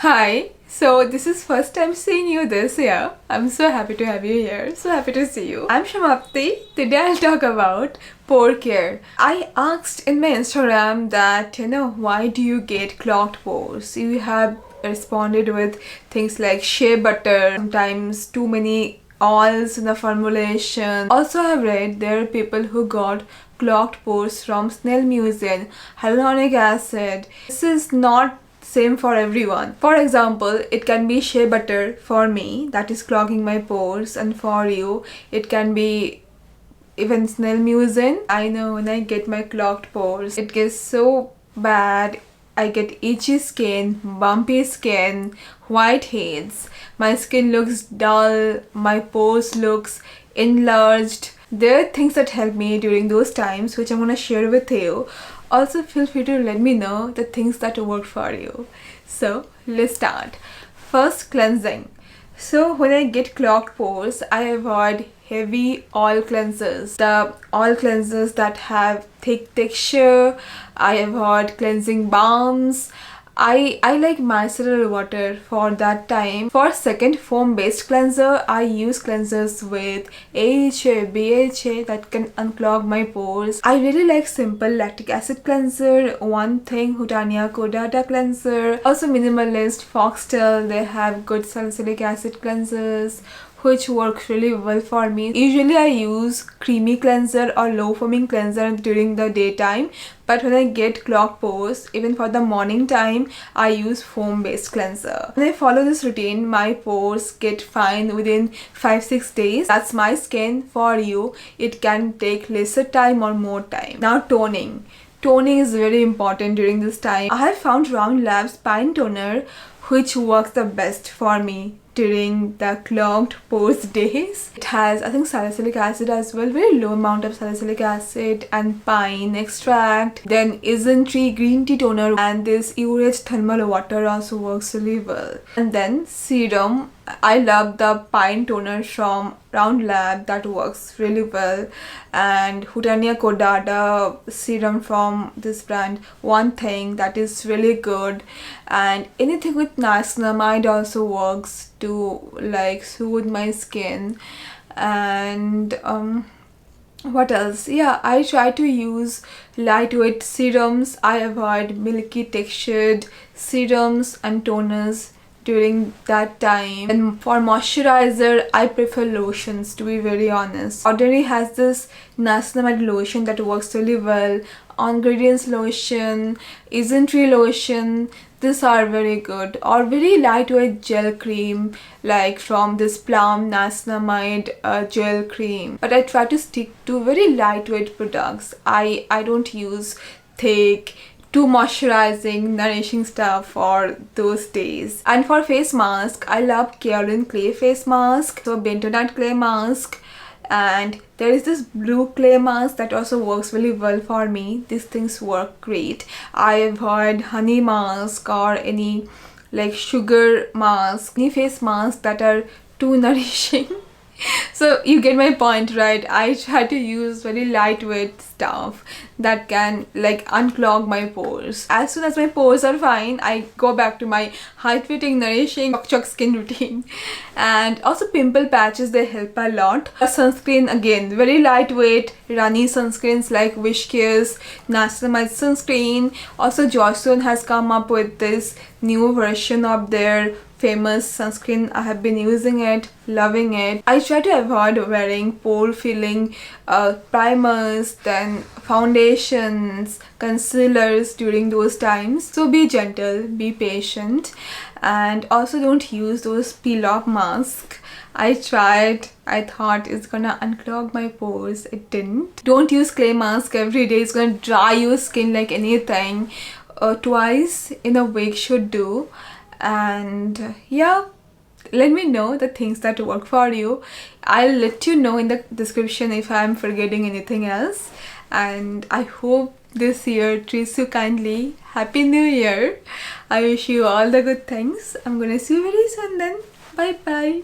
Hi, so this is first time seeing you this year. I'm so happy to have you here. So happy to see you. I'm Shamapti. Today I'll talk about pore care. I asked in my Instagram that, why do you get clogged pores? You have responded with things like shea butter, sometimes too many oils in the formulation. Also, I've read there are people who got clogged pores from snail mucin, hyaluronic acid. This is not same for everyone. For example, it can be shea butter for me that is clogging my pores, and for you it can be even snail mucin. I know when I get my clogged pores, it gets so bad. I get itchy skin, bumpy skin, whiteheads. My skin looks dull, my pores looks enlarged. There are things that help me during those times which I'm gonna share with you. Also, feel free to let me know the things that work for you. So let's start. First, cleansing. So when I get clogged pores, I avoid heavy oil cleansers. The oil cleansers that have thick texture. I avoid cleansing balms. I like micellar water for that time. For second foam based cleanser, I use cleansers with AHA, BHA that can unclog my pores. I really like simple lactic acid cleanser, One Thing, Hutania Kodata cleanser. Also minimalist, Foxtel, they have good salicylic acid cleansers which works really well for me. Usually I use creamy cleanser or low foaming cleanser during the daytime, but when I get clogged pores, even for the morning time, I use foam based cleanser. When I follow this routine, my pores get fine within 5-6 days. That's my skin. For you, it can take lesser time or more time. Now, toning. Toning is very important during this time. I have found Round Labs Pine Toner which works the best for me during the clogged pores days. It has, I think, salicylic acid as well, very low amount of salicylic acid and pine extract. Then Isntree green tea toner and this Uriage thermal water also works really well. And then serum. I love the pine toner from Round Lab, that works really well, and Hutania Kodada serum from this brand One Thing, that is really good, and anything with niacinamide also works to like soothe my skin. And what else? Yeah, I try to use lightweight serums. I avoid milky textured serums and toners during that time. And for moisturizer, I prefer lotions, to be very honest. Ordinary has this niacinamide lotion that works really well. Ingredients lotion, Isntree lotion, these are very good. Or very lightweight gel cream like from this Plum niacinamide gel cream. But I try to stick to very lightweight products. I don't use thick, too moisturizing, nourishing stuff for those days. And for face mask, I love kaolin clay face mask, so bentonite clay mask, and there is this blue clay mask that also works really well for me. These things work great. I avoid honey mask or any like sugar mask, any face masks that are too nourishing. So you get my point, right? I try to use very lightweight stuff that can like unclog my pores. As soon as my pores are fine, I go back to my hydrating, nourishing choc skin routine. And also pimple patches, they help a lot. A sunscreen, again, very lightweight, runny sunscreens like Wishcare's niacinamide sunscreen. Also Joseon has come up with this new version of their famous sunscreen. I have been using it, loving it. I try to avoid wearing pore filling primers, then foundations, concealers during those times. So be gentle, be patient, and also don't use those peel off masks. I tried, I thought it's gonna unclog my pores, it didn't. Don't use clay mask every day, it's gonna dry your skin like anything. Twice in a week should do. And yeah, let me know the things that work for you. I'll let you know in the description if I'm forgetting anything else. And I hope this year treats you kindly. Happy New Year. I wish you all the good things. I'm gonna see you very soon then. Bye bye.